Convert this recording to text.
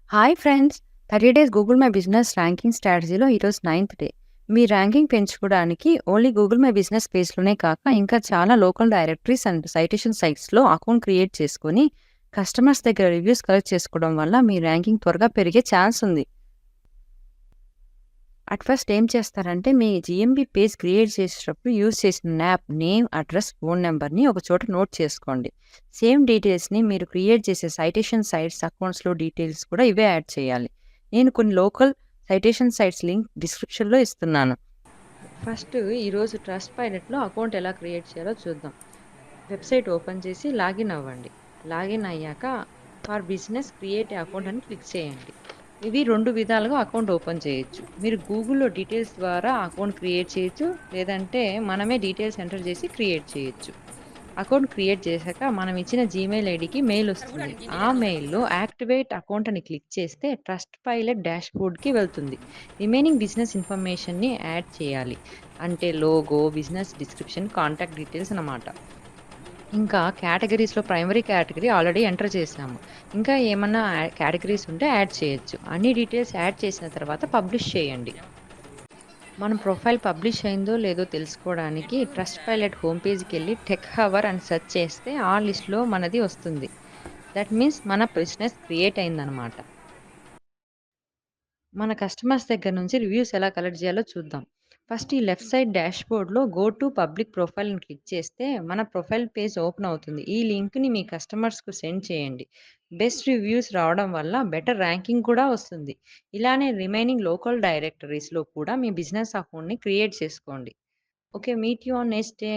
Hi friends! 30 days Google my business ranking స్ట్రాటజీలో ఈరోజు ninth day. మీ ర్యాంకింగ్ పెంచుకోవడానికి ఓన్లీ గూగుల్ మై బిజినెస్ పేజ్‌లోనే కాక ఇంకా చాలా లోకల్ డైరెక్టరీస్ అండ్ సైటేషన్ సైట్స్‌లో అకౌంట్ క్రియేట్ చేసుకొని, కస్టమర్స్ దగ్గర రివ్యూస్ కలెక్ట్ చేసుకోవడం వల్ల మీ ర్యాంకింగ్ త్వరగా పెరిగే ఛాన్స్ ఉంది. అట్ ఫస్ట్ ఏం చేస్తారంటే మీ జీఎంబీ పేజ్ క్రియేట్ చేసేటప్పుడు యూజ్ చేసిన యాప్ నేమ్, అడ్రస్, ఫోన్ నెంబర్‌ని ఒక చోట నోట్ చేసుకోండి. సేమ్ డీటెయిల్స్‌ని మీరు క్రియేట్ చేసే సైటేషన్ సైట్స్ అకౌంట్స్‌లో డీటెయిల్స్ కూడా ఇవే యాడ్ చేయాలి. నేను కొన్ని లోకల్ సైటేషన్ సైట్స్ లింక్ డిస్క్రిప్షన్‌లో ఇస్తున్నాను. ఫస్ట్ ఈరోజు ట్రస్ట్ పైలట్‌లో అకౌంట్ ఎలా క్రియేట్ చేయాలో చూద్దాం. వెబ్‌సైట్ ఓపెన్ చేసి లాగిన్ అవ్వండి. లాగిన్ అయ్యాక for business create a account అని క్లిక్ చేయండి. ఇవి 2 విధాలుగా అకౌంట్ ఓపెన్ చేయొచ్చు. మీరు గూగుల్‌లో డీటెయిల్స్ ద్వారా అకౌంట్ క్రియేట్ చేయొచ్చు. లేదంటే మనమే డీటెయిల్స్ ఎంటర్ చేసి క్రియేట్ చేయొచ్చు. అకౌంట్ క్రియేట్ చేశాక మనం ఇచ్చిన జీమెయిల్ ఐడీకి మెయిల్ వస్తుంది. ఆ మెయిల్‌లో యాక్టివేట్ అకౌంట్ అని క్లిక్ చేస్తే ట్రస్ట్ పైలట్ డాష్‌బోర్డ్‌కి వెళ్తుంది. రిమైనింగ్ బిజినెస్ ఇన్ఫర్మేషన్‌ని యాడ్ చేయాలి. అంటే logo, business description, contact details అన్నమాట. ఇంకా కేటగరీస్‌లో ప్రైమరీ కేటగరీ ఆల్రెడీ ఎంటర్ చేశాము. ఇంకా ఏమన్నా కేటగరీస్ ఉంటే యాడ్ చేయొచ్చు. అన్ని డీటెయిల్స్ యాడ్ చేసిన తర్వాత పబ్లిష్ చేయండి. మన ప్రొఫైల్ పబ్లిష్ అయిందో లేదో తెలుసుకోవడానికి ట్రస్ట్ పైలట్ హోమ్ పేజ్‌కెళ్ళి టెక్ హవర్ అని సెర్చ్ చేస్తే ఆ లిస్ట్‌లో మనది వస్తుంది. దట్ మీన్స్ మన బిజినెస్ క్రియేట్ అయిందనమాట. మన కస్టమర్స్ దగ్గర నుంచి రివ్యూస్ ఎలా కలెక్ట్ చేయాలో చూద్దాం. ఫస్ట్ ఈ లెఫ్ట్ సైడ్ డాష్‌బోర్డ్‌లో గో టు పబ్లిక్ ప్రొఫైల్ అని క్లిక్ చేస్తే మన ప్రొఫైల్ పేజ్ ఓపెన్ అవుతుంది. ఈ లింక్‌ని మీ కస్టమర్స్‌కు సెండ్ చేయండి. బెస్ట్ రివ్యూస్ రావడం వల్ల బెటర్ ర్యాంకింగ్ కూడా వస్తుంది. ఇలానే రిమైనింగ్ లోకల్ డైరెక్టరీస్‌లో కూడా మీ బిజినెస్ అకౌంట్‌ని క్రియేట్ చేసుకోండి. Okay. Meet you on next day.